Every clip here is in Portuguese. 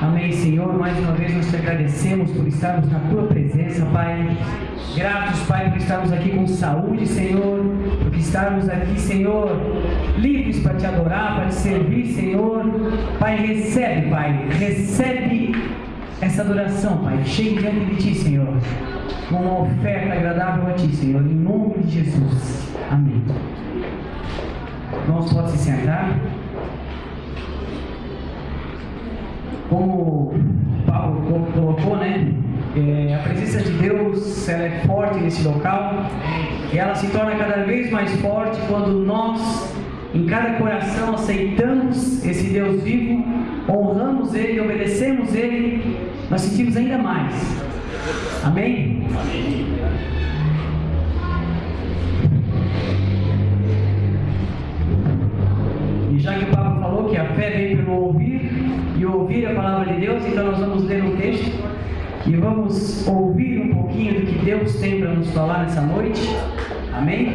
Amém, Senhor. Mais uma vez nós te agradecemos por estarmos na tua presença, Pai. Gratos, Pai, por estarmos aqui com saúde, Senhor. Por estarmos aqui, Senhor, livres para te adorar, para te servir, Senhor. Pai, recebe, Pai. Recebe essa adoração, Pai. Chegue diante de ti, Senhor. Uma oferta agradável a ti, Senhor. Em nome de Jesus. Amém. Irmãos, pode se sentar. Como o Paulo colocou, né? A presença de Deus, ela é forte nesse local, e ela se torna cada vez mais forte quando nós, em cada coração, aceitamos esse Deus vivo, honramos Ele, obedecemos Ele, nós sentimos ainda mais. Amém? Amém. E já que o Papa falou que a fé vem pelo ouvir, e ouvir a palavra de Deus, então nós vamos ler um texto e vamos ouvir um pouquinho do que Deus tem para nos falar nessa noite. Amém?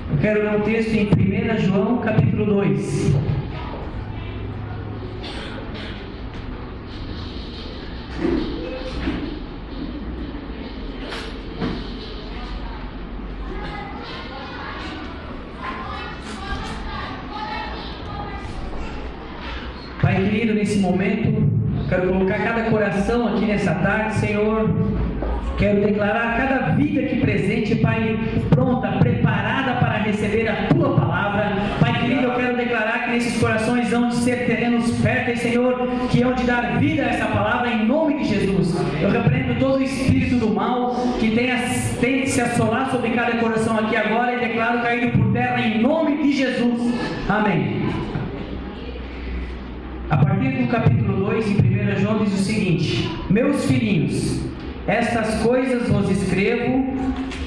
Eu quero ler um texto em 1 João capítulo 2. Pai querido, nesse momento, quero colocar cada coração aqui nessa tarde, Senhor. Quero declarar cada vida aqui presente, Pai, pronta, preparada para receber a Tua palavra. Pai querido, eu quero declarar que nesses corações hão de ser terrenos férteis, Senhor, que hão de dar vida a essa palavra em nome de Jesus. Eu repreendo todo o espírito do mal que tente se assolar sobre cada coração aqui agora e declaro caído por terra em nome de Jesus. Amém. A partir do capítulo 2, em 1 João, diz o seguinte: Meus filhinhos, estas coisas vos escrevo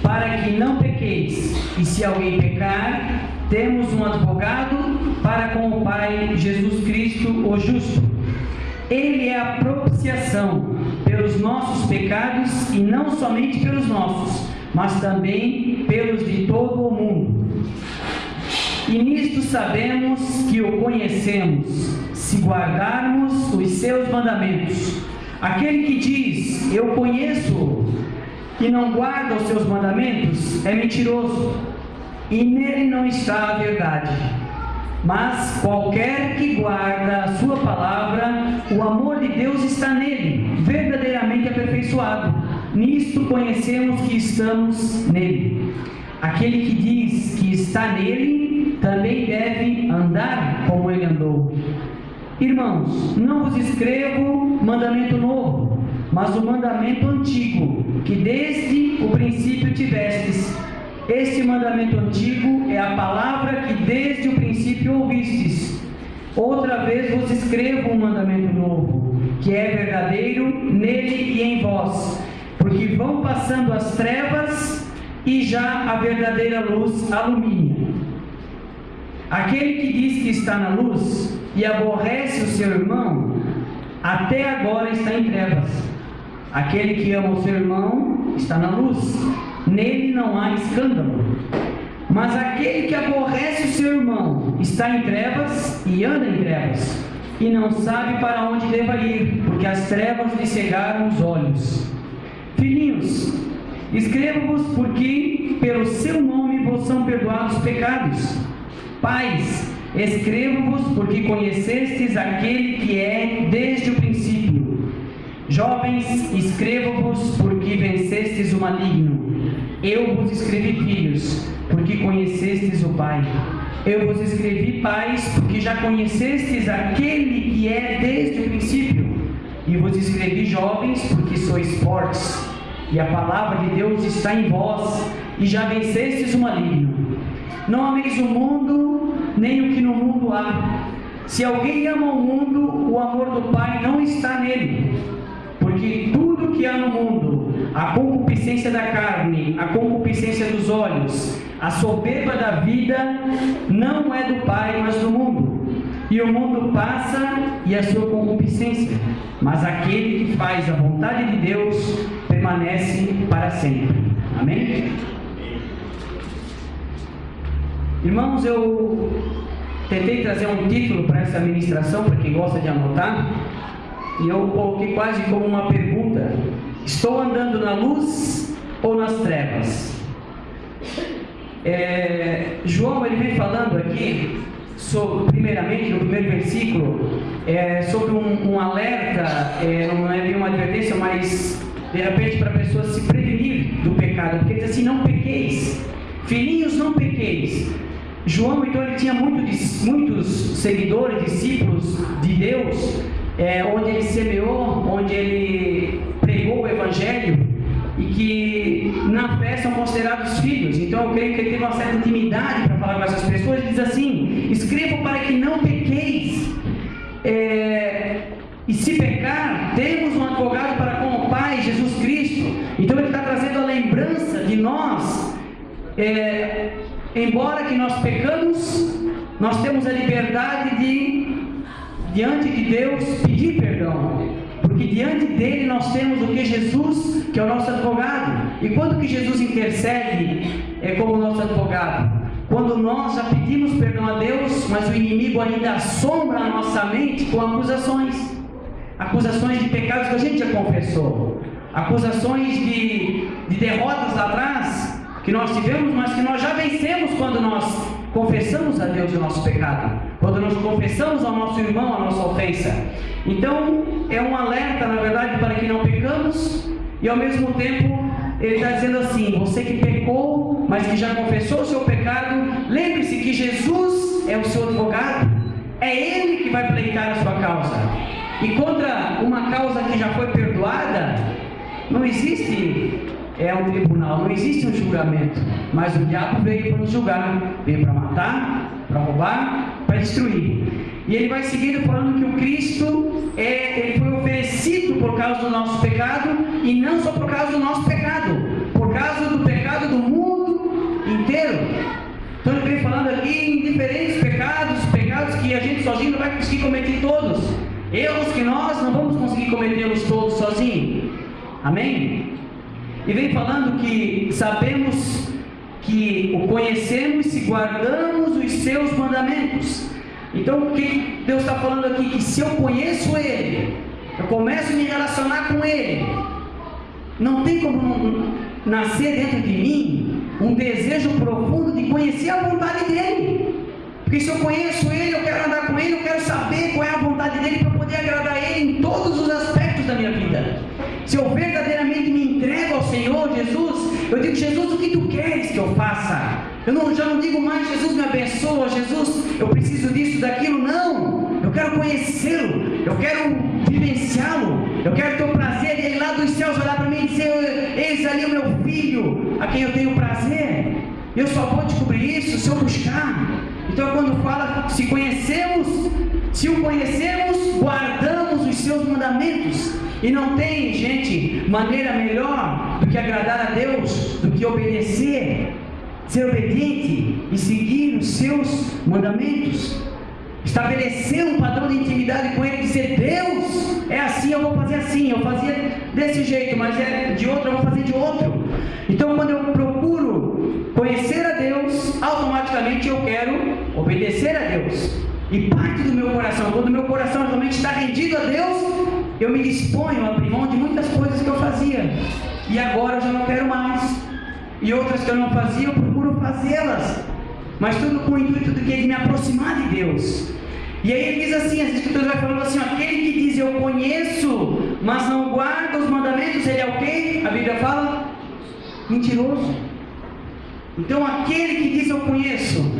para que não pequeis, e se alguém pecar, temos um advogado para com o Pai, Jesus Cristo, o justo. Ele é a propiciação pelos nossos pecados, e não somente pelos nossos, mas também pelos de todo o mundo. E nisto sabemos que o conhecemos, se guardarmos os seus mandamentos. Aquele que diz, eu conheço, e não guarda os seus mandamentos, é mentiroso, e nele não está a verdade. Mas qualquer que guarda a sua palavra, o amor de Deus está nele, verdadeiramente aperfeiçoado. Nisto conhecemos que estamos nele. Aquele que diz que está nele, também deve andar como ele andou. Irmãos, não vos escrevo mandamento novo, mas o mandamento antigo, que desde o princípio tivestes. Este mandamento antigo é a palavra que desde o princípio ouvistes. Outra vez vos escrevo um mandamento novo, que é verdadeiro nele e em vós, porque vão passando as trevas e já a verdadeira luz alumia. Aquele que diz que está na luz e aborrece o seu irmão, até agora está em trevas. Aquele que ama o seu irmão está na luz, nele não há escândalo. Mas aquele que aborrece o seu irmão está em trevas e anda em trevas, e não sabe para onde deva ir, porque as trevas lhe cegaram os olhos. Filhinhos, escrevo-vos porque pelo seu nome vos são perdoados os pecados. Pais, escrevo-vos porque conhecestes aquele que é desde o princípio. Jovens, escrevo-vos porque vencestes o maligno. Eu vos escrevi, filhos, porque conhecestes o Pai. Eu vos escrevi, pais, porque já conhecestes aquele que é desde o princípio. E vos escrevi, jovens, porque sois fortes, e a palavra de Deus está em vós, e já vencestes o maligno. Não ameis o mundo, nem o que no mundo há. Se alguém ama o mundo, o amor do Pai não está nele. Porque tudo que há no mundo, a concupiscência da carne, a concupiscência dos olhos, a soberba da vida, não é do Pai, mas do mundo. E o mundo passa e a sua concupiscência, mas aquele que faz a vontade de Deus permanece para sempre. Amém? Irmãos, eu tentei trazer um título para essa ministração, para quem gosta de anotar, e eu coloquei quase como uma pergunta: estou andando na luz ou nas trevas? João, ele vem falando aqui, primeiramente, no primeiro versículo, sobre um alerta, não é bem uma advertência, mas de repente para a pessoa se prevenir do pecado, porque ele diz assim: não pequeis, filhinhos, não pequeis. João, então, ele tinha muitos seguidores, discípulos de Deus, onde ele semeou, onde ele pregou o Evangelho, e que na fé são considerados filhos. Então eu creio que ele teve uma certa intimidade para falar com essas pessoas. Ele diz assim: escrevo para que não pequeis, e se pecar, temos um advogado para com o Pai, Jesus Cristo. Então ele está trazendo a lembrança de nós, embora que nós pecamos, nós temos a liberdade de, diante de Deus, pedir perdão, porque diante dele nós temos o que? Jesus, que é o nosso advogado. E quando que Jesus intercede como nosso advogado? Quando nós já pedimos perdão a Deus, mas o inimigo ainda assombra a nossa mente com acusações de pecados que a gente já confessou, acusações de derrotas lá atrás que nós tivemos, mas que nós já vencemos quando nós confessamos a Deus o nosso pecado, quando nós confessamos ao nosso irmão a nossa ofensa. Então é um alerta, na verdade, para que não pecamos, e ao mesmo tempo ele está dizendo assim: você que pecou, mas que já confessou o seu pecado, lembre-se que Jesus é o seu advogado, é Ele que vai pleitar a sua causa. E contra uma causa que já foi perdoada, não existe um tribunal, não existe um julgamento, mas o diabo veio para nos julgar, veio para matar, para roubar, para destruir. E ele vai seguindo falando que o Cristo ele foi oferecido por causa do nosso pecado, e não só por causa do nosso pecado, por causa do pecado do mundo inteiro. Então ele vem falando aqui em diferentes pecados que a gente sozinho não vai conseguir cometer todos, erros que nós não vamos conseguir cometê-los todos sozinhos. Amém? E vem falando que sabemos que o conhecemos se guardamos os seus mandamentos. Então o que Deus está falando aqui? Que se eu conheço Ele, eu começo a me relacionar com Ele, não tem como nascer dentro de mim um desejo profundo de conhecer a vontade dEle. Porque se eu conheço Ele, eu quero andar com Ele, eu quero saber qual é a vontade dEle para poder agradar Ele em todos os aspectos da minha vida. Se eu verdadeiramente me entrego ao Senhor Jesus, eu digo: Jesus, o que Tu queres que eu faça? Eu já não digo mais: Jesus, me abençoa, Jesus, eu preciso disso, daquilo. Não, eu quero conhecê-lo, eu quero vivenciá-lo, eu quero ter o prazer de Ele lá dos céus olhar para mim e dizer: eis ali o meu filho, a quem eu tenho prazer. Eu só vou descobrir isso se eu buscar. Então quando fala, se o conhecemos, guardamos os seus mandamentos. E não tem, gente, maneira melhor do que agradar a Deus, do que obedecer, ser obediente e seguir os seus mandamentos. Estabelecer um padrão de intimidade com Ele, dizer: Deus, é assim, eu vou fazer assim, eu fazia desse jeito, mas é de outro, eu vou fazer de outro. Então quando eu procuro conhecer a Deus, automaticamente eu quero obedecer a Deus. E parte do meu coração, quando o meu coração realmente está rendido a Deus, eu me disponho a abrir mão de muitas coisas que eu fazia, e agora eu já não quero mais, e outras que eu não fazia, eu procuro fazê-las, mas tudo com o intuito de me aproximar de Deus. E aí ele diz assim, as Escrituras vai falando assim: aquele que diz eu conheço, mas não guarda os mandamentos, ele é o quê? A Bíblia fala: mentiroso. Então aquele que diz eu conheço,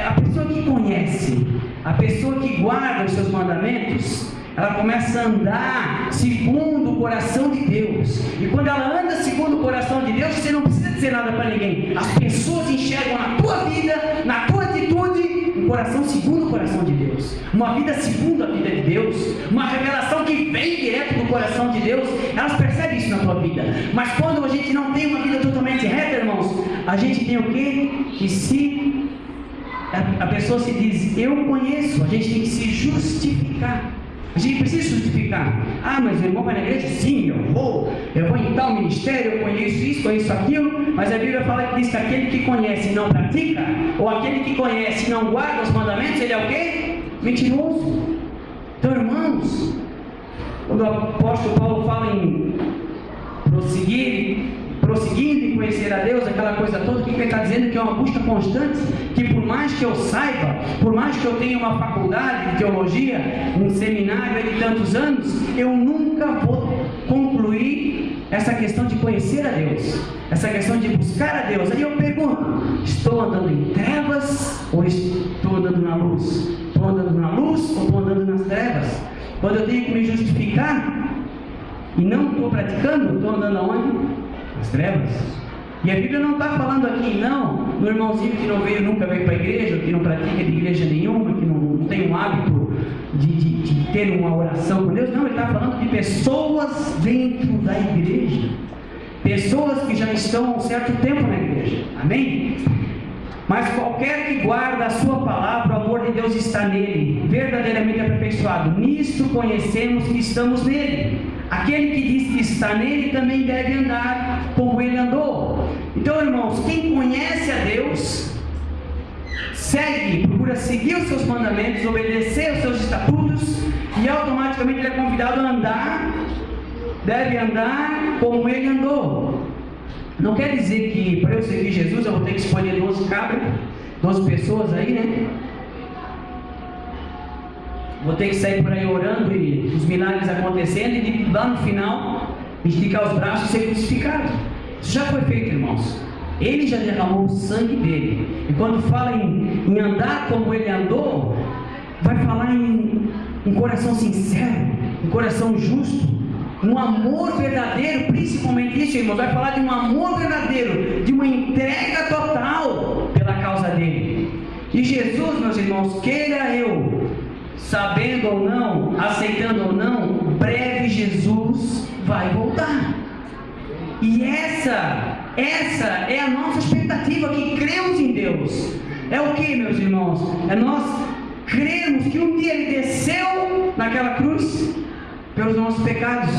a pessoa que conhece, a pessoa que guarda os seus mandamentos, ela começa a andar segundo o coração de Deus. E quando ela anda segundo o coração de Deus, você não precisa dizer nada para ninguém. As pessoas enxergam na tua vida, na tua atitude, um coração segundo o coração de Deus, uma vida segundo a vida de Deus, uma revelação que vem direto do coração de Deus. Elas percebem isso na tua vida. Mas quando a gente não tem uma vida totalmente reta, irmãos, a gente tem o quê? Que se a pessoa se diz eu conheço, a gente tem que se justificar. A gente precisa justificar. Ah, mas o irmão vai na igreja? Sim, eu vou em tal ministério, eu conheço isso, conheço aquilo. Mas a Bíblia fala que diz que aquele que conhece e não pratica, ou aquele que conhece e não guarda os mandamentos, ele é o quê? Mentiroso. Então, irmãos, quando o apóstolo Paulo fala em prosseguindo em conhecer a Deus, aquela coisa toda, o que ele está dizendo? Que é uma busca constante, que por mais que eu saiba, por mais que eu tenha uma faculdade de teologia, um seminário de tantos anos, eu nunca vou concluir essa questão de conhecer a Deus, essa questão de buscar a Deus. Aí eu pergunto, estou andando em trevas ou estou andando na luz? Estou andando na luz ou estou andando nas trevas? Quando eu tenho que me justificar e não estou praticando, estou andando aonde? Nas trevas. E a Bíblia não está falando aqui, não, no irmãozinho que nunca veio para a igreja, que não pratica de igreja nenhuma, que não tem um hábito de ter uma oração com Deus. Não, ele está falando de pessoas dentro da igreja, pessoas que já estão há um certo tempo na igreja. Amém? Mas qualquer que guarda a sua palavra, o amor de Deus está nele, verdadeiramente aperfeiçoado. Nisto conhecemos que estamos nele. Aquele que diz que está nele também deve andar como ele andou. Então, irmãos, quem conhece a Deus, procura seguir os seus mandamentos, obedecer os seus estatutos, e automaticamente ele é convidado a andar, deve andar como ele andou. Não quer dizer que para eu seguir Jesus eu vou ter que escolher 12 cabras, 12 pessoas aí, né? Vou ter que sair por aí orando e os milagres acontecendo, e lá no final esticar os braços e ser crucificado. Isso já foi feito, irmãos. Ele já derramou o sangue dele. E quando fala em andar como ele andou, vai falar em um coração sincero, um coração justo, um amor verdadeiro, principalmente isso, irmãos. Vai falar de um amor verdadeiro, de uma entrega total pela causa dele. E Jesus, meus irmãos, queira eu, sabendo ou não, aceitando ou não, breve Jesus vai voltar. E essa é a nossa expectativa, que cremos em Deus. É o que, meus irmãos? É nós cremos que um dia Ele desceu naquela cruz pelos nossos pecados,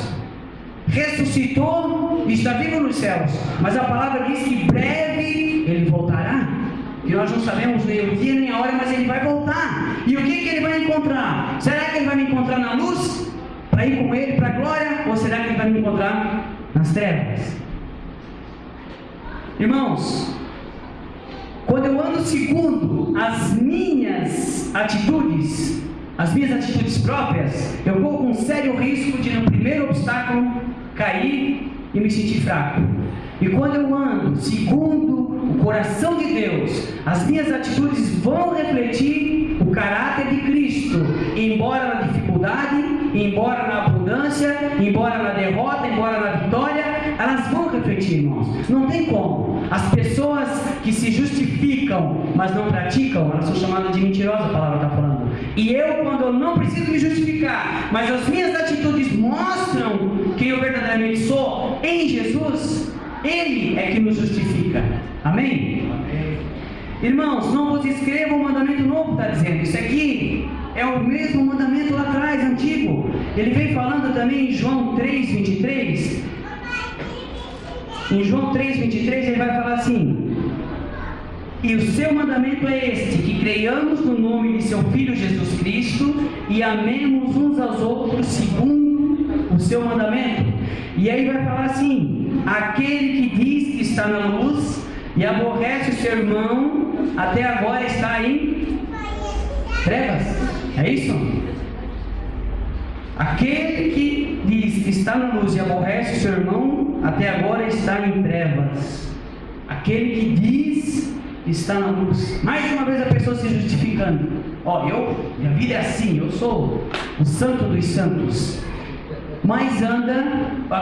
ressuscitou e está vivo nos céus. Mas a palavra diz que breve Ele voltará. Que nós não sabemos nem o dia nem a hora, mas Ele vai voltar. E o que Ele vai encontrar? Será que Ele vai me encontrar na luz, para ir com Ele para a glória? Ou será que Ele vai me encontrar nas trevas? Irmãos, quando eu ando segundo as minhas atitudes próprias, eu vou com sério risco de no primeiro obstáculo cair e me sentir fraco. E quando eu ando segundo o coração de Deus, as minhas atitudes vão refletir o caráter de Cristo, embora na dificuldade, embora na abundância, embora na derrota, embora na vitória, elas vão refletir, irmãos. Não tem como. As pessoas que se justificam, mas não praticam, elas são chamadas de mentirosas, a palavra está falando. E eu, quando eu não preciso me justificar, mas as minhas atitudes mostram quem eu verdadeiramente sou em Jesus, Ele é que nos justifica. Amém? Amém. Irmãos, não vos escrevo um mandamento novo, está dizendo. Isso aqui é o mesmo mandamento lá atrás, antigo. Ele vem falando também em João 3:23. Em João 3:23 ele vai falar assim: e o seu mandamento é este, que creiamos no nome de seu Filho Jesus Cristo e amemos uns aos outros segundo o seu mandamento. E aí vai falar assim: aquele que diz que está na luz e aborrece o seu irmão, até agora está em trevas. É isso? Aquele que diz que está na luz e aborrece o seu irmão, até agora está em trevas. Aquele que diz que está na luz. Mais uma vez a pessoa se justificando. Minha vida é assim, eu sou o santo dos santos. Mas anda,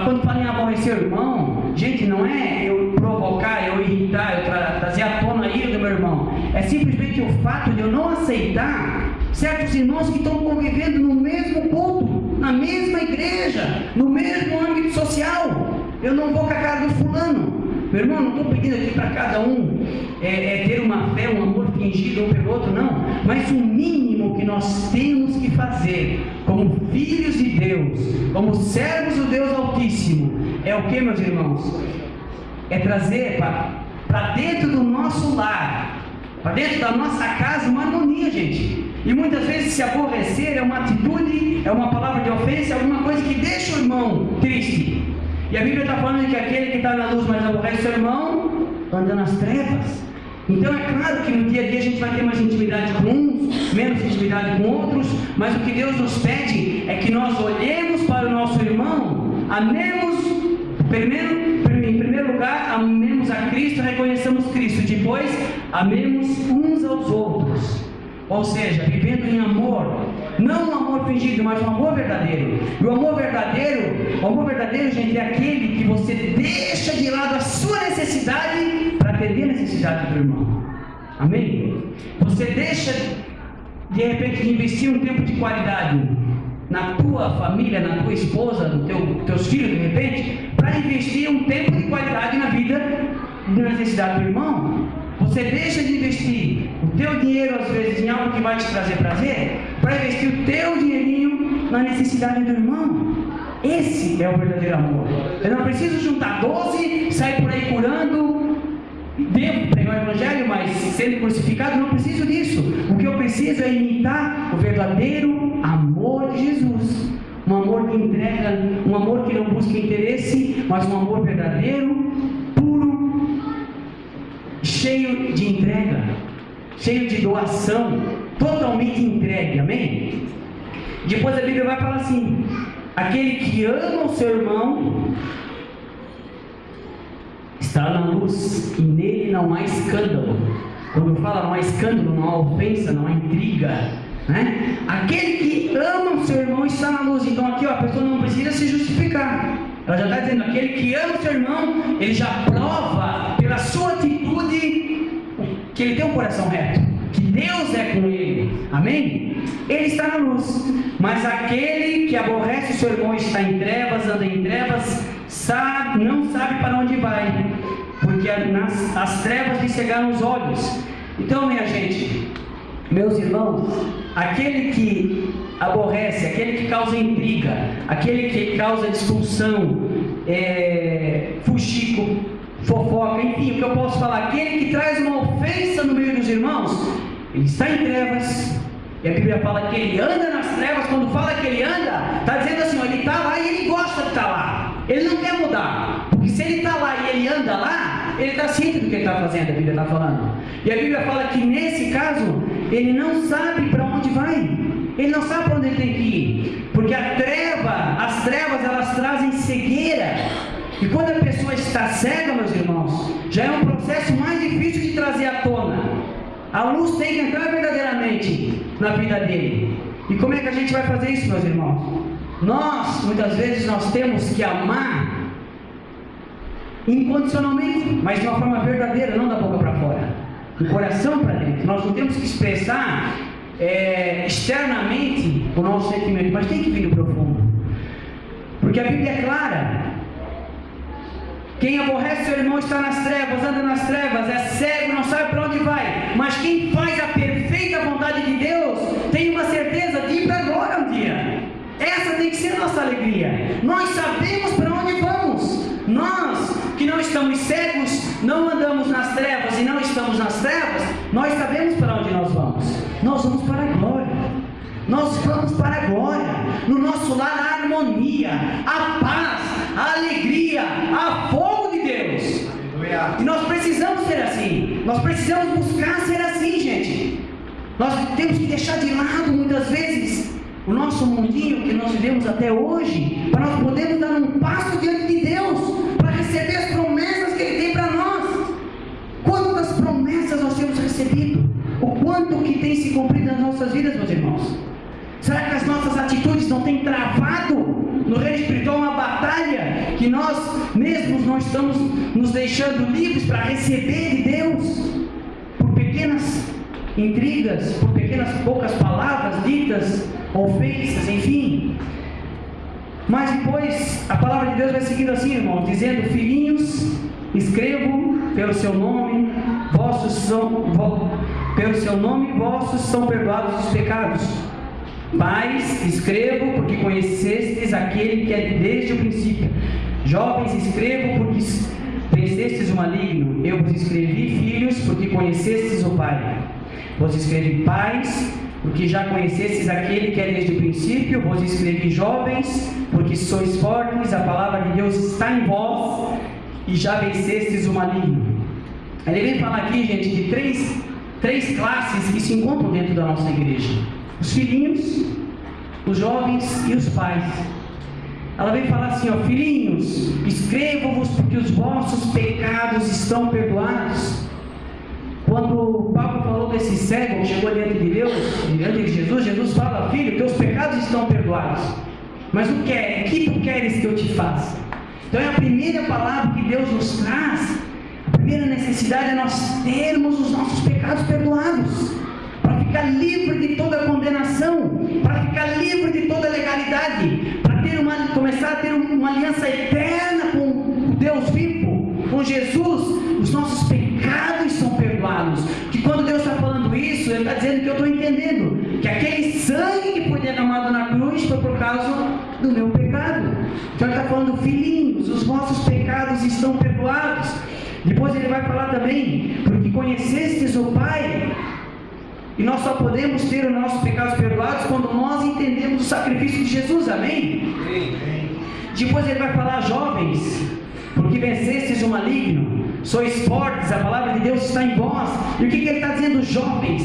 quando fala em aborrecer o irmão, gente, não é eu provocar, eu irritar, eu trazer à tona a ira do meu irmão. É simplesmente o fato de eu não aceitar certos irmãos que estão convivendo no mesmo culto, na mesma igreja, no mesmo âmbito social. Eu não vou com a cara do fulano. Meu irmão, não estou pedindo aqui para cada um ter uma fé, um amor fingido um pelo outro, não. Mas o mínimo que nós temos que fazer, como como filhos de Deus, como servos do Deus Altíssimo, é o que, meus irmãos? É trazer para dentro do nosso lar, para dentro da nossa casa, uma harmonia, gente. E muitas vezes se aborrecer é uma atitude, é uma palavra de ofensa, é alguma coisa que deixa o irmão triste. E a Bíblia está falando que aquele que está na luz, mas aborrece o seu irmão, anda nas trevas. Então é claro que no dia a dia a gente vai ter mais intimidade com uns, menos intimidade com outros, mas o que Deus nos pede é que nós olhemos para o nosso irmão, amemos, em primeiro lugar, amemos a Cristo, reconheçamos Cristo, depois amemos uns aos outros, ou seja, vivendo em amor, não um amor fingido, mas um amor verdadeiro. E o amor verdadeiro, gente, é aquele que você deixa de lado a sua necessidade para atender a necessidade do irmão. Amém? Você deixa de repente de investir um tempo de qualidade na tua família, na tua esposa, nos teus filhos, de repente, para investir um tempo de qualidade na vida, na necessidade do irmão. Você deixa de investir o teu dinheiro, às vezes, em algo que vai te trazer prazer, para investir o teu dinheirinho na necessidade do irmão. Esse é o verdadeiro amor. Eu não preciso juntar 12, sair por aí curando, devo pregar o evangelho, mas sendo crucificado, não preciso disso. O que eu preciso é imitar o verdadeiro amor de Jesus. Um amor que entrega, um amor que não busca interesse, mas um amor verdadeiro, puro, cheio de entrega, cheio de doação, totalmente entregue, amém? Depois a Bíblia vai falar assim: aquele que ama o seu irmão está na luz, e nele não há escândalo. Quando fala não há escândalo, não há ofensa, não há intriga, né? Aquele que ama o seu irmão está na luz. Então aqui, ó, a pessoa não precisa se justificar. Ela já está dizendo, aquele que ama o seu irmão, ele já prova pela sua atitude que ele tem um coração reto, que Deus é com ele, amém? Ele está na luz. Mas aquele que aborrece o seu irmão está em trevas, anda em trevas, não sabe para onde vai, porque as trevas lhe cegaram os olhos. Então, minha gente, meus irmãos, aquele que aborrece, aquele que causa intriga, aquele que causa discussão, fuxico, fofoca, enfim, o que eu posso falar, aquele que traz uma ofensa no meio dos irmãos, ele está em trevas. E a Bíblia fala que ele anda nas trevas. Quando fala que ele anda, está dizendo assim, ó, ele está lá e ele gosta de estar lá, ele não quer mudar, porque se ele está lá e ele anda lá, ele está ciente do que ele está fazendo, a Bíblia está falando. E a Bíblia fala que nesse caso, ele não sabe para onde vai, ele não sabe para onde ele tem que ir, porque as trevas elas trazem cegueira, e quando a pessoa está cega, meus irmãos, já é um processo mais difícil de trazer à tona. A luz tem que entrar verdadeiramente na vida dele. E como é que a gente vai fazer isso, meus irmãos? Muitas vezes, nós temos que amar incondicionalmente, mas de uma forma verdadeira, não da boca para fora, do coração para dentro. Nós não temos que expressar externamente o nosso sentimento, mas tem que vir do profundo, porque a Bíblia é clara. Quem aborrece seu irmão está nas trevas, anda nas trevas, é cego, não sabe para onde vai. Mas quem faz a perfeita vontade de Deus tem uma certeza de ir para a glória um dia. Essa tem que ser a nossa alegria. Nós sabemos para onde vamos. Nós que não estamos cegos, não andamos nas trevas e não estamos nas trevas, nós sabemos para onde nós vamos. Nós vamos para a glória. Nós vamos para a glória. No nosso lar a harmonia, a paz, a alegria, a fogo de Deus. E nós precisamos ser assim. Nós precisamos buscar ser assim, gente. Nós temos que deixar de lado muitas vezes o nosso mundinho que nós vivemos até hoje, para nós podermos dar um passo diante de Deus, para receber as promessas que Ele tem para nós. Quantas promessas nós temos recebido? O quanto que tem se cumprido nas nossas vidas, meus irmãos? Será que as nossas atitudes não têm travado no reino espiritual uma batalha que nós mesmos não estamos nos deixando livres para receber de Deus? Por pequenas intrigas, por pequenas poucas palavras ditas, ofensas, enfim. Mas depois a palavra de Deus vai seguindo assim, irmãos, dizendo: filhinhos, escrevo pelo seu nome, vossos são perdoados os pecados. Pais, escrevo porque conhecestes aquele que é desde o princípio. Jovens, escrevo porque vencestes o maligno. Eu vos escrevi, filhos, porque conhecestes o Pai. Vos escrevi, pais, porque já conhecestes aquele que é desde o princípio. Vos escrevi, jovens, porque sois fortes, a palavra de Deus está em vós, e já vencestes o maligno. Ele vem falar aqui, gente, de três classes que se encontram dentro da nossa igreja: os filhinhos, os jovens e os pais. Ela vem falar assim, ó: filhinhos, escrevo-vos porque os vossos pecados estão perdoados. Quando Paulo falou desse cego que chegou diante de Deus, diante de Jesus, Jesus fala: filho, teus pecados estão perdoados. Mas o que tu queres que eu te faça? Então é a primeira palavra que Deus nos traz. A primeira necessidade é nós termos os nossos pecados perdoados, para ficar livre de toda condenação, para ficar livre de toda legalidade, para começar a ter uma aliança eterna com o Deus vivo, com Jesus. Os nossos pecados são perdoados. Que quando Deus está falando isso, Ele está dizendo que eu estou entendendo que aquele sangue que foi derramado na cruz foi por causa do meu pecado. Então Ele está falando: filhinhos, os vossos pecados estão perdoados. Depois Ele vai falar também: porque conhecestes o Pai. E nós só podemos ter os nossos pecados perdoados quando nós entendemos o sacrifício de Jesus. Amém? Depois Ele vai falar: jovens, porque vencestes o maligno, sois fortes, a palavra de Deus está em vós. E o que Ele está dizendo? Jovens,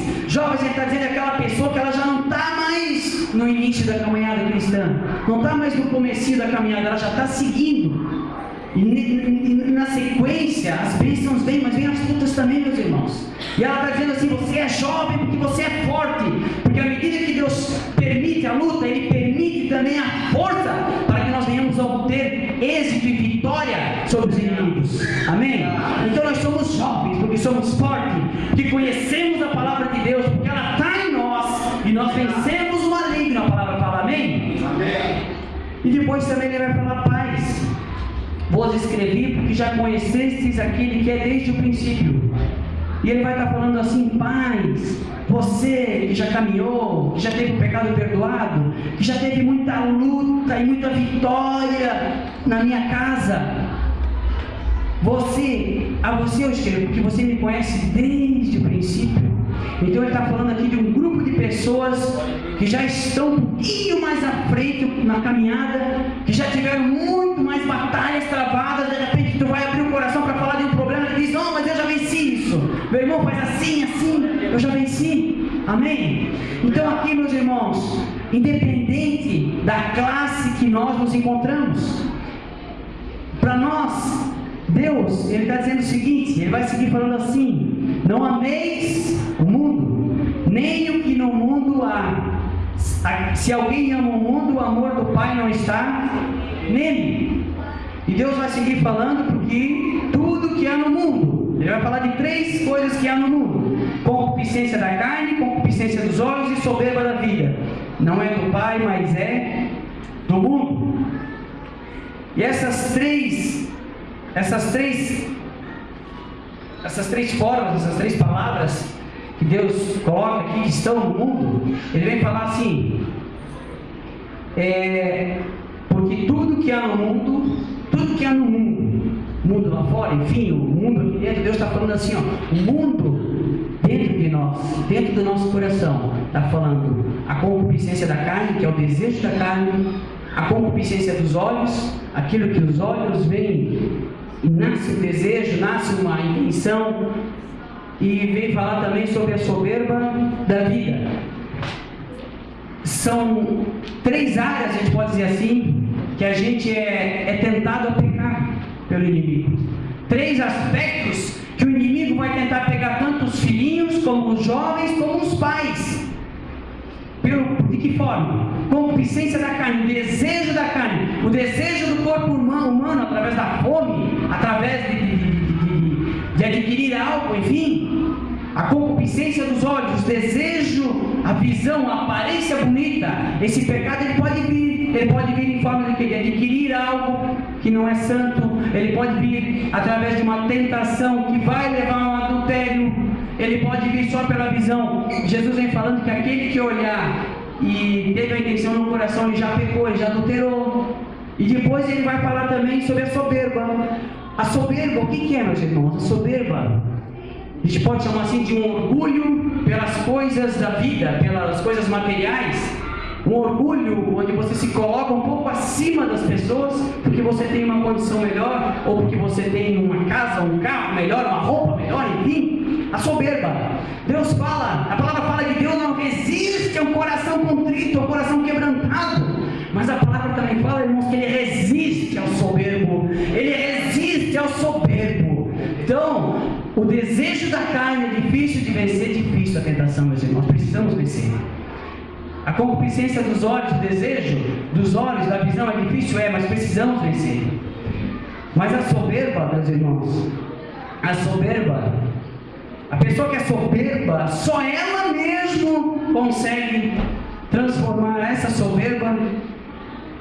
Ele está dizendo aquela pessoa que ela já não está mais no início da caminhada cristã, não está mais no comecinho da caminhada, ela já está seguindo. E na sequência, as bênçãos vêm, mas vêm as lutas também, meus irmãos. E ela está dizendo assim: você é jovem porque você é forte, porque à medida que Deus permite a luta, Ele permite também a força para que nós venhamos a obter êxito e vitória sobre os inimigos. Amém? Então nós somos jovens porque somos fortes, porque conhecemos a palavra de Deus, porque ela está em nós e nós vencemos o maligno. A palavra fala amém? Amém. E depois também Ele vai falar: pais, vos escrevi porque já conhecestes aquele que é desde o princípio. E Ele vai estar falando assim: pais, você que já caminhou, que já teve o pecado perdoado, que já teve muita luta e muita vitória na minha casa, a você eu escrevo porque você me conhece desde o princípio. Então Ele está falando aqui de um grupo de pessoas que já estão um pouquinho mais à frente na caminhada, que já tiveram muito mais batalhas travadas. De repente tu vai abrir o coração para falar de um problema e diz: não, mas eu já venci isso. Meu irmão, faz assim, eu já venci. Amém? Então aqui, meus irmãos, independente da classe que nós nos encontramos, para nós, Deus, Ele está dizendo o seguinte: Ele vai seguir falando assim: não ameis o mundo, nem o que no mundo há. Se alguém ama o mundo, o amor do Pai não está nele. E Deus vai seguir falando: porque tudo que há no mundo, Ele vai falar de 3 coisas que há no mundo: concupiscência da carne, concupiscência dos olhos e soberba da vida. Não é do Pai, mas é do mundo. E essas três formas, essas 3 palavras que Deus coloca aqui, que estão no mundo, Ele vem falar assim: porque tudo que há no mundo, mundo lá fora, enfim, o mundo aqui dentro, Deus está falando assim, ó, o mundo dentro de nós, dentro do nosso coração, está falando a concupiscência da carne, que é o desejo da carne, a concupiscência dos olhos, aquilo que os olhos veem, e nasce um desejo, nasce uma intenção. E vem falar também sobre a soberba da vida. São 3 áreas, a gente pode dizer assim, que a gente é tentado a pecar pelo inimigo. 3 aspectos que o inimigo vai tentar pegar tanto os filhinhos, como os jovens, como os pais. De que forma? Concupiscência da carne, o desejo da carne, o desejo do corpo humano através da fome, através de adquirir algo, enfim. A concupiscência dos olhos, o desejo, a visão, a aparência bonita. Esse pecado ele pode vir em forma de adquirir algo que não é santo. Ele pode vir através de uma tentação que vai levar a um adultério. Ele pode vir só pela visão. Jesus vem falando que aquele que olhar e teve a intenção no coração, ele já pecou, ele já adulterou. E depois ele vai falar também sobre a soberba. A soberba, o que é, meus irmãos? A soberba, a gente pode chamar assim de um orgulho pelas coisas da vida, pelas coisas materiais. Um orgulho onde você se coloca um pouco acima das pessoas, porque você tem uma condição melhor, ou porque você tem uma casa, um carro melhor, uma roupa melhor, enfim. A soberba. Deus fala, a palavra fala que Deus não resiste a um coração contrito, a um coração quebrantado. Mas a palavra também fala, irmãos, que Ele resiste ao soberbo. Ele resiste ao soberbo. Então, o desejo da carne é difícil de vencer, difícil a tentação, meus irmãos. Precisamos vencer. A concupiscência dos olhos, o desejo dos olhos, da visão é difícil, mas precisamos vencer. Mas a soberba, meus irmãos, a soberba, a pessoa que é soberba, só ela mesmo consegue transformar essa soberba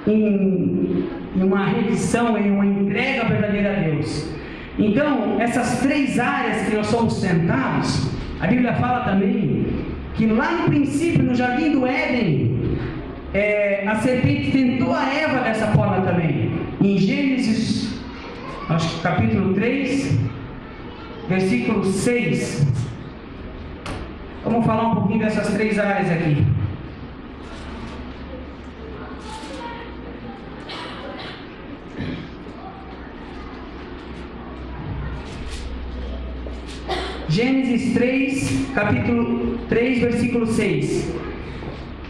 em uma rendição, em uma entrega verdadeira a Deus. Então, essas três áreas que nós somos tentados, a Bíblia fala também que lá no princípio, no jardim do Éden, a serpente tentou a Eva dessa forma também. Em Gênesis, acho que capítulo 3, versículo 6. Vamos falar um pouquinho dessas três áreas aqui. Gênesis 3, capítulo 3, versículo 6.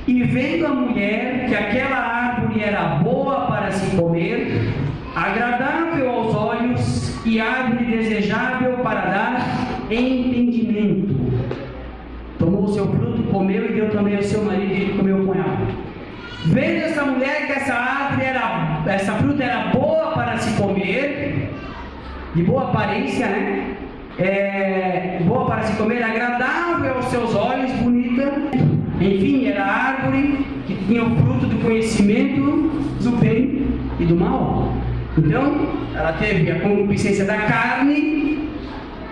E vendo a mulher que aquela árvore era boa para se comer, agradável aos olhos e árvore desejável para dar entendimento, tomou o seu fruto, comeu e deu também ao seu marido, e ele comeu com ela. Vendo essa mulher que essa fruta era boa para se comer, de boa aparência, né? Boa para se comer, agradável aos seus olhos, bonita, enfim, era a árvore que tinha o fruto do conhecimento do bem e do mal. Então, ela teve a concupiscência da carne,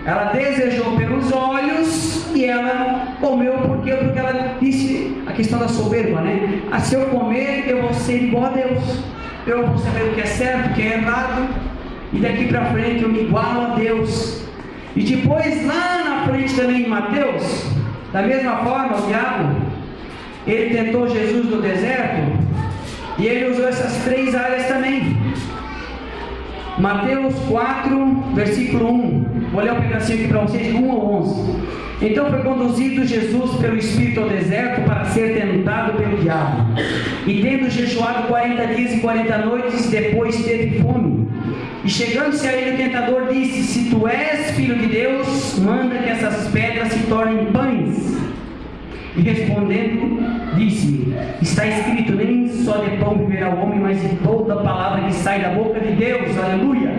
ela desejou pelos olhos e ela comeu, porque ela disse a questão da soberba, né? Se eu comer, eu vou ser igual a Deus, eu vou saber o que é certo, o que é errado, e daqui para frente eu me igualo a Deus. E depois lá na frente também em Mateus, da mesma forma o diabo, ele tentou Jesus no deserto, e ele usou essas três áreas também. Mateus 4, versículo 1, vou ler um pedacinho aqui para vocês, 1 ao 11. Então foi conduzido Jesus pelo Espírito ao deserto para ser tentado pelo diabo. E tendo jejuado 40 dias e 40 noites, depois teve fome. E chegando-se a ele o tentador disse: se tu és filho de Deus, manda que essas pedras se tornem pães. E respondendo, disse: está escrito, nem só de pão viverá o homem, mas de toda a palavra que sai da boca de Deus. Aleluia!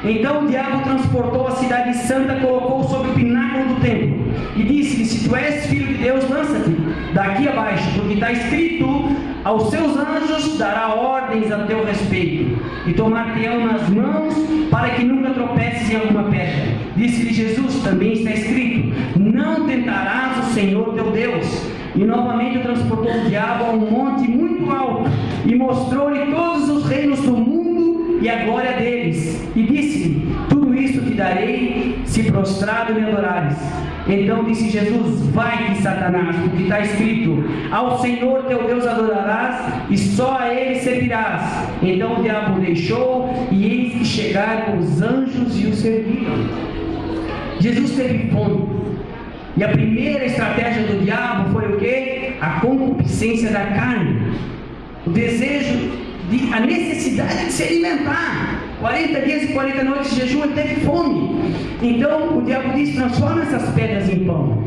Então o diabo transportou a cidade santa, colocou sobre o pináculo do templo e disse-lhe: se tu és filho de Deus, lança-te daqui abaixo, porque está escrito: aos seus anjos dará ordens a teu respeito, e tomar-te-ão nas mãos, para que nunca tropeces em alguma pedra. Disse-lhe Jesus: também está escrito: não tentarás o Senhor teu Deus. E novamente o transportou o diabo a um monte muito alto, e mostrou-lhe todos os reinos do mundo e a glória deles, e disse-lhe: tudo isso te darei, se prostrado me adorares. Então disse Jesus: vai-te, Satanás, porque está escrito: ao Senhor teu Deus adorarás, e só a Ele servirás. Então o diabo o deixou, e eis que chegaram os anjos e o serviram. Jesus teve fome, e a primeira estratégia do diabo foi o quê? A concupiscência da carne, o desejo, a necessidade de se alimentar. 40 dias e 40 noites de jejum, ele teve fome. Então o diabo disse: transforma essas pedras em pão.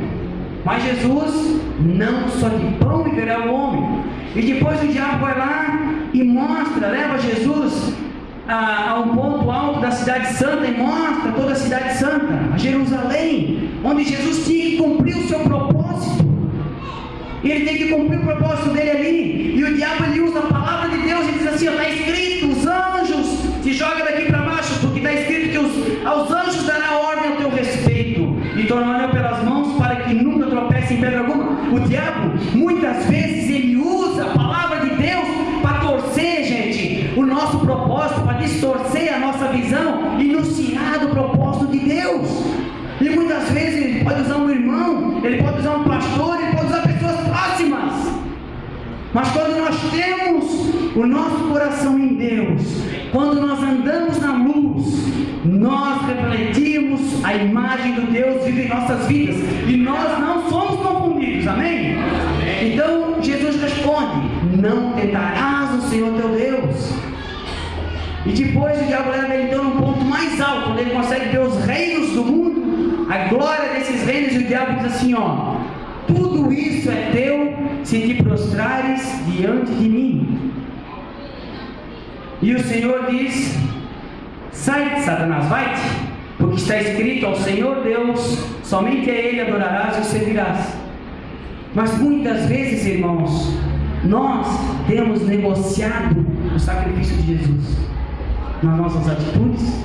Mas Jesus: não só de pão viverá o homem. E depois o diabo vai lá e mostra, leva Jesus a um ponto alto da cidade santa, e mostra toda a cidade santa, a Jerusalém, onde Jesus tinha que cumprir o seu propósito. Ele tem que cumprir o propósito dele ali. E o diabo, ele usa a palavra de Deus e diz assim: está escrito, os anjos se jogam daqui para baixo, porque está escrito que aos anjos dará ordem ao teu respeito, e tornarão pelas mãos, para que nunca tropece em pedra alguma. O diabo, muitas vezes, ele muitas vezes Ele pode usar um irmão, Ele pode usar um pastor, Ele pode usar pessoas próximas. Mas quando nós temos o nosso coração em Deus, quando nós andamos na luz, nós refletimos a imagem do Deus vivo em nossas vidas, e nós não somos confundidos, amém? Então Jesus responde: não tentarás o Senhor teu Deus. E depois o diabo leva ele então no ponto mais alto, onde ele consegue ver os reinos do mundo, a glória desses reinos, e o diabo diz assim: ó, tudo isso é teu se te prostrares diante de mim. E o Senhor diz: sai, Satanás, vai-te, porque está escrito: ao Senhor Deus, somente a Ele adorarás e o servirás. Mas muitas vezes, irmãos, nós temos negociado o sacrifício de Jesus nas nossas atitudes,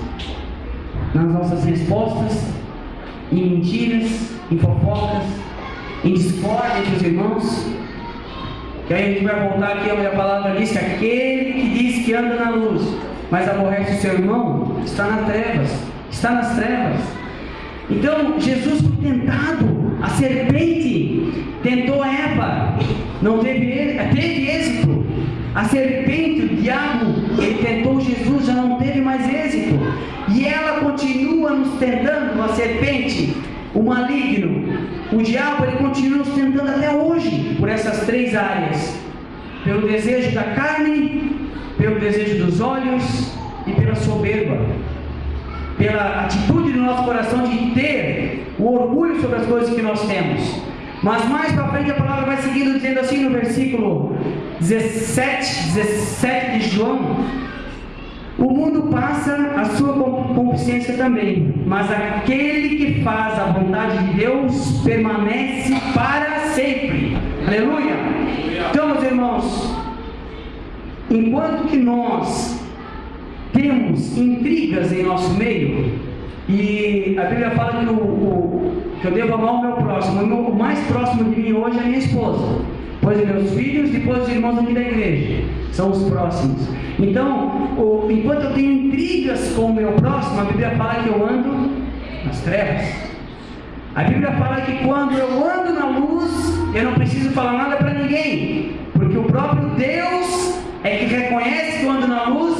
nas nossas respostas, em mentiras, em fofocas, em discórdia entre os irmãos. Que aí a gente vai voltar aqui onde a palavra diz que aquele que diz que anda na luz, mas aborrece o seu irmão, está nas trevas. Então Jesus foi tentado, a serpente tentou Eva, não teve êxito. A serpente, o diabo, ele tentou Jesus, já não teve mais êxito. E ela continua nos tentando, a serpente, o maligno, o diabo, ele continua nos tentando até hoje, por essas três áreas: pelo desejo da carne, pelo desejo dos olhos e pela soberba, pela atitude do nosso coração de ter o orgulho sobre as coisas que nós temos. Mas mais para frente a palavra vai seguindo dizendo assim no versículo 17 de João: o mundo passa, a sua concupiscência também, mas aquele que faz a vontade de Deus permanece para sempre. Aleluia! Então, meus irmãos, enquanto que nós temos intrigas em nosso meio, e a Bíblia fala que eu devo amar o meu próximo, o mais próximo de mim hoje é a minha esposa, depois os meus filhos, depois os irmãos aqui da igreja, são os próximos. Então, enquanto eu tenho intrigas com o meu próximo, a Bíblia fala que eu ando nas trevas. A Bíblia fala que quando eu ando na luz, eu não preciso falar nada para ninguém, porque o próprio Deus é que reconhece que eu ando na luz.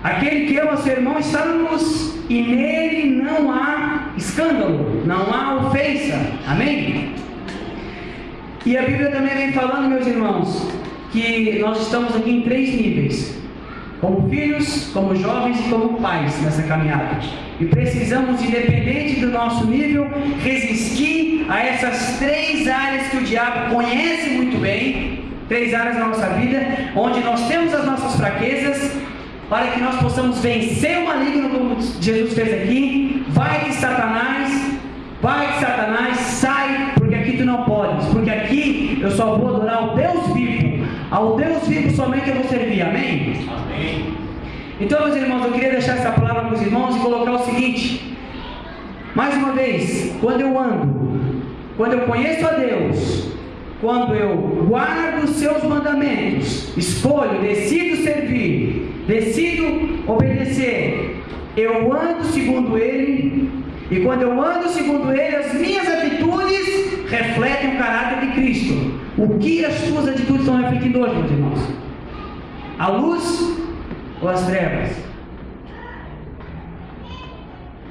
Aquele que ama seu irmão está na luz, e nele não há escândalo, não há ofensa. Amém? E a Bíblia também vem falando, meus irmãos, que nós estamos aqui em três níveis: como filhos, como jovens e como pais nessa caminhada. E precisamos, independente do nosso nível, resistir a essas três áreas que o diabo conhece muito bem, três áreas da nossa vida, onde nós temos as nossas fraquezas, para que nós possamos vencer o maligno, como Jesus fez aqui. Vai, Satanás, sai, porque aqui tu não podes, porque aqui eu só vou adorar ao Deus vivo, ao Deus vivo somente eu vou servir. Amém? Amém. Então, meus irmãos, eu queria deixar essa palavra para os irmãos e colocar o seguinte: mais uma vez, quando eu conheço a Deus, quando eu guardo os seus mandamentos, escolho, decido servir, decido obedecer, eu ando segundo Ele. E quando eu ando segundo Ele, as minhas atitudes refletem o caráter de Cristo. O que as suas atitudes estão refletindo hoje, meus irmãos? A luz ou as trevas?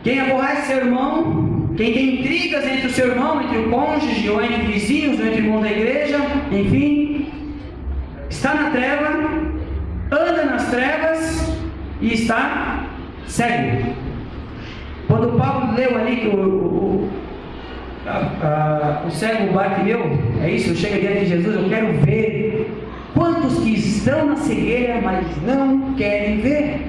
Quem aborrece seu irmão, quem tem intrigas entre o seu irmão, entre o cônjuge, ou entre vizinhos, ou entre irmãos da igreja, enfim, está na treva, anda nas trevas e está cego. Quando Paulo leu ali que o cego Bartimeu, é isso, chega diante de Jesus: eu quero ver. Quantos que estão na cegueira, mas não querem ver?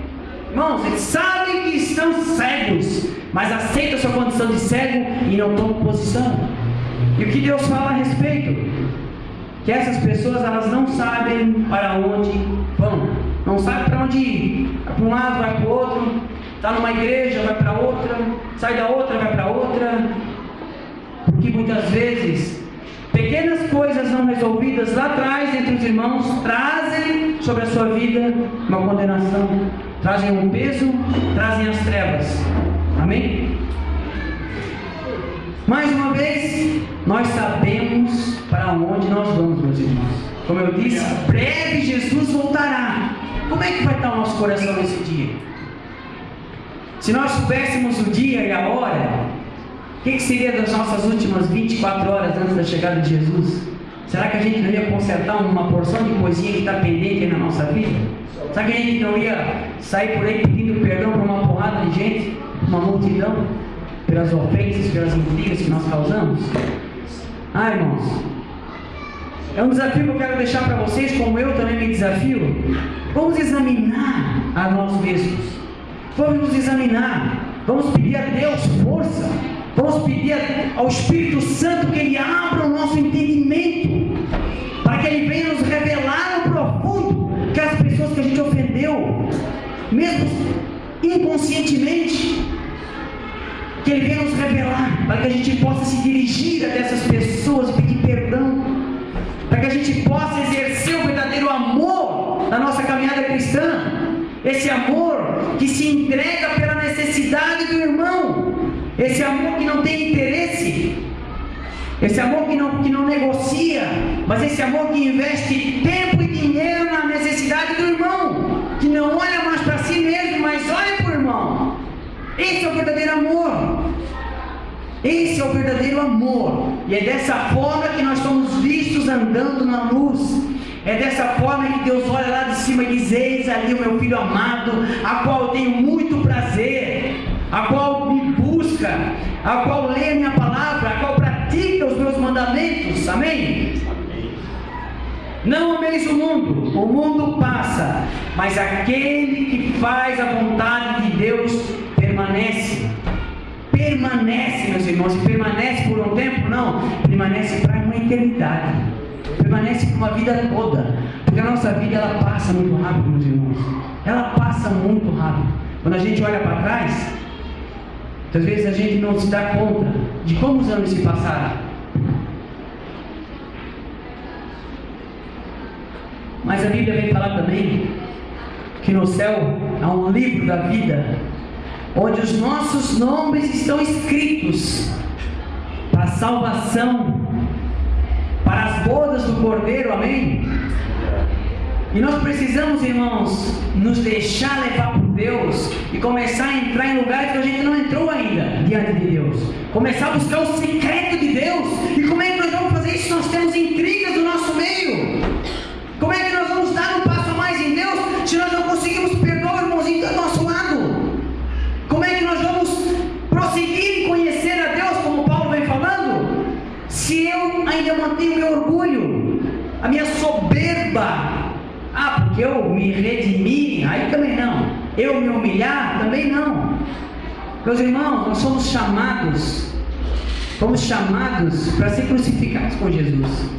Irmãos, eles sabem que estão cegos, mas aceitam a sua condição de cego e não tomam posição. E o que Deus fala a respeito? Que essas pessoas, elas não sabem para onde vão, não sabem para onde ir. Vai para um lado, vai para o outro, está numa igreja, vai para outra, sai da outra, vai para outra. Porque muitas vezes pequenas coisas não resolvidas lá atrás entre os irmãos trazem sobre a sua vida uma condenação, trazem um peso, trazem as trevas. Amém? Mais uma vez, nós sabemos para onde nós vamos, meus irmãos. Como eu disse, breve Jesus voltará. Como é que vai estar o nosso coração nesse dia? Se nós soubéssemos o dia e a hora, o que seria das nossas últimas 24 horas antes da chegada de Jesus? Será que a gente não ia consertar uma porção de coisinha que está pendente aí na nossa vida? Será que a gente não ia sair por aí pedindo perdão para uma porrada de gente, uma multidão, pelas ofensas, pelas intrigas que nós causamos? Irmãos, é um desafio que eu quero deixar para vocês, como eu também me desafio. Vamos examinar a nós mesmos. Vamos nos examinar. Vamos pedir a Deus força. Vamos pedir ao Espírito Santo que Ele abra o nosso entendimento, para que Ele venha nos revelar no profundo que as pessoas que a gente ofendeu, mesmo inconscientemente, que Ele venha nos revelar, para que a gente possa se dirigir a essas pessoas e pedir perdão, para que a gente possa exercer o verdadeiro amor na nossa caminhada cristã, esse amor que se entrega pela necessidade do irmão, esse amor que não tem interesse, esse amor que não negocia, mas esse amor que investe tempo e dinheiro na necessidade do irmão, que não olha mais para si mesmo, mas olha para o irmão. Esse é o verdadeiro amor. Esse é o verdadeiro amor. E é dessa forma que nós somos vistos andando na luz. É dessa forma que Deus olha lá de cima e diz: eis ali o meu filho amado, a qual eu tenho muito prazer, a qual me busca, a qual lê a minha palavra, a qual pratica os meus mandamentos. Amém? Não ameis o mundo passa, mas aquele que faz a vontade de Deus permanece. Permanece, meus irmãos. E permanece por um tempo? Não, permanece para uma eternidade, permanece por uma vida toda, porque a nossa vida ela passa muito rápido, meus irmãos. Ela passa muito rápido. Quando a gente olha para trás, às vezes a gente não se dá conta de como os anos se passaram. Mas a Bíblia vem falar também que no céu há um livro da vida, onde os nossos nomes estão escritos para a salvação, para as bodas do Cordeiro. Amém? E nós precisamos, irmãos, nos deixar levar por Deus e começar a entrar em lugares que a gente não entrou ainda diante de Deus, começar a buscar o secreto de Deus. E como é que nós vamos fazer isso? Nós temos intrigas no nosso meio. Como é que nós vamos dar um passo a mais em Deus se nós não conseguimos perdoar o irmãozinho do nosso lado? Como é que nós vamos prosseguir em conhecer a Deus, como Paulo vem falando, se eu ainda mantenho o meu orgulho, a minha soberba? Porque eu me redimi, aí também não. Eu me humilhar, também não. Meus irmãos, nós somos chamados para ser crucificados com Jesus.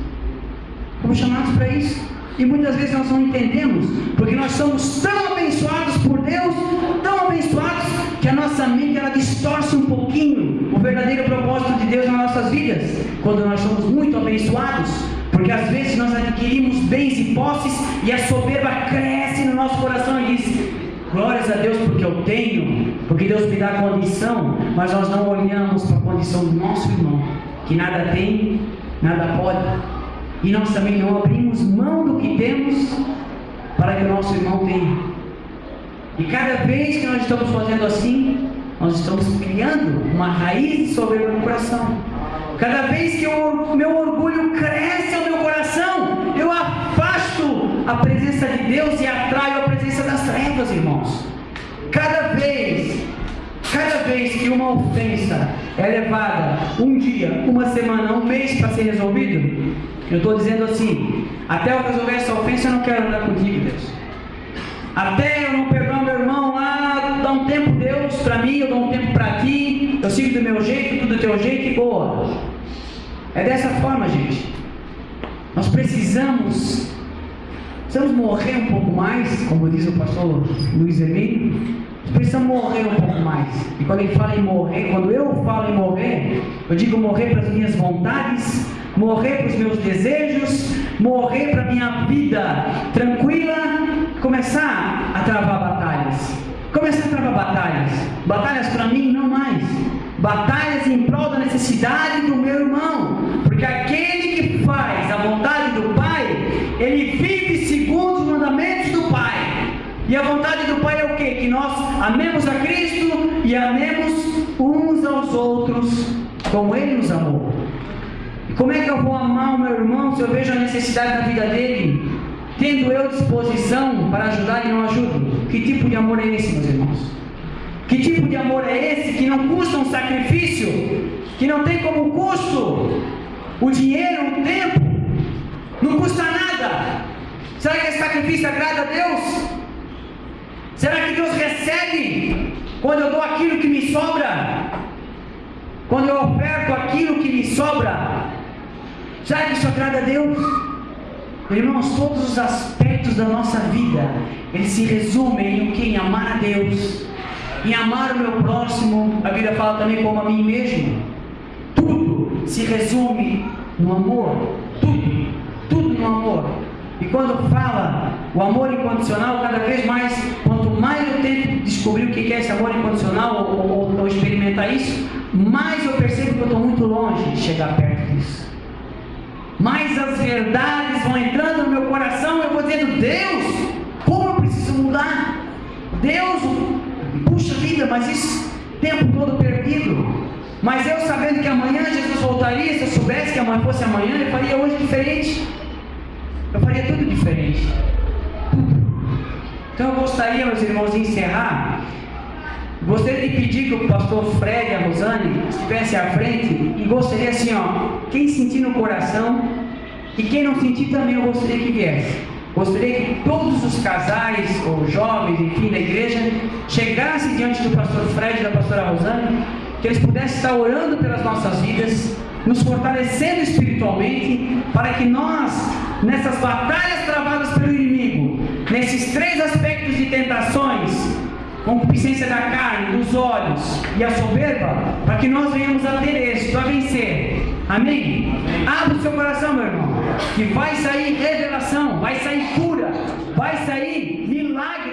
Fomos chamados para isso. E muitas vezes nós não entendemos, porque nós somos tão abençoados por Deus, tão abençoados, que a nossa mente ela distorce um pouquinho o verdadeiro propósito de Deus nas nossas vidas, quando nós somos muito abençoados, porque às vezes nós adquirimos bens e posses, e a soberba cresce no nosso coração e diz: glórias a Deus porque eu tenho, porque Deus me dá condição, mas nós não olhamos para a condição do nosso irmão, que nada tem, nada pode. E nós também não abrimos mão do que temos para que o nosso irmão tenha. E cada vez que nós estamos fazendo assim, nós estamos criando uma raiz de soberba no coração. Cada vez que o meu orgulho cresce ao meu coração, eu afasto a presença de Deus e atraio a presença das trevas, irmãos. Cada vez que uma ofensa é levada um dia, uma semana, um mês para ser resolvido, eu estou dizendo assim: até eu resolver essa ofensa, eu não quero andar contigo, Deus. Até eu não perdoar meu irmão lá, dá um tempo, Deus, para mim, eu dou um tempo para ti, eu sigo do meu jeito, tudo do teu jeito e boa. É dessa forma, gente. Nós precisamos morrer um pouco mais, como diz o pastor Luiz Emílio. Nós precisamos morrer um pouco mais. E quando ele fala em morrer, quando eu falo em morrer, eu digo morrer para as minhas vontades, morrer para os meus desejos, morrer para a minha vida tranquila, começar a travar batalhas. Batalhas para mim, não mais. batalhas em prol da necessidade do meu irmão, porque aquele que faz a vontade do Pai, ele vive segundo os mandamentos do Pai. E a vontade do Pai é o quê? Que nós amemos a Cristo e amemos uns aos outros como Ele nos amou. E como é que eu vou amar o meu irmão se eu vejo a necessidade na vida dele, tendo eu disposição para ajudar e não ajudo? Que tipo de amor é esse, meus irmãos? Que tipo de amor é esse que não custa um sacrifício, que não tem como custo o dinheiro, o tempo, não custa nada? Será que esse sacrifício agrada a Deus? Será que Deus recebe quando eu dou aquilo que me sobra? Quando eu oferto aquilo que me sobra? Será que isso agrada a Deus? Irmãos, todos os aspectos da nossa vida, eles se resumem em o que? Em amar a Deus, em amar o meu próximo. A Bíblia fala também como a mim mesmo. Tudo se resume no amor. Tudo no amor. E quando fala o amor incondicional, cada vez mais, quanto mais eu tento descobrir o que é esse amor incondicional ou experimentar isso, mais eu percebo que eu estou muito longe de chegar perto disso. Mais as verdades vão entrando no meu coração, eu vou dizendo: Deus, como eu preciso mudar? Deus, puxa vida, mas isso tempo todo perdido. Mas eu sabendo que amanhã Jesus voltaria, se eu soubesse que amanhã fosse amanhã, eu faria hoje diferente. Eu faria tudo diferente. Tudo. Então eu gostaria, meus irmãos, de encerrar. Gostaria de pedir que o pastor Fred e a Rosane estivessem à frente. E gostaria assim, quem sentir no coração, e quem não sentir também, eu gostaria que viesse. Gostaria que todos os casais, ou jovens, enfim, da igreja, chegassem diante do pastor Fred e da pastora Rosane, que eles pudessem estar orando pelas nossas vidas, nos fortalecendo espiritualmente, para que nós, nessas batalhas travadas pelo inimigo, nesses 3 aspectos de tentações, concupiscência da carne, dos olhos e a soberba, para que nós venhamos a ter êxito, a vencer. Amém? Abre o seu coração, meu irmão, que vai sair revelação, vai sair cura, vai sair milagre.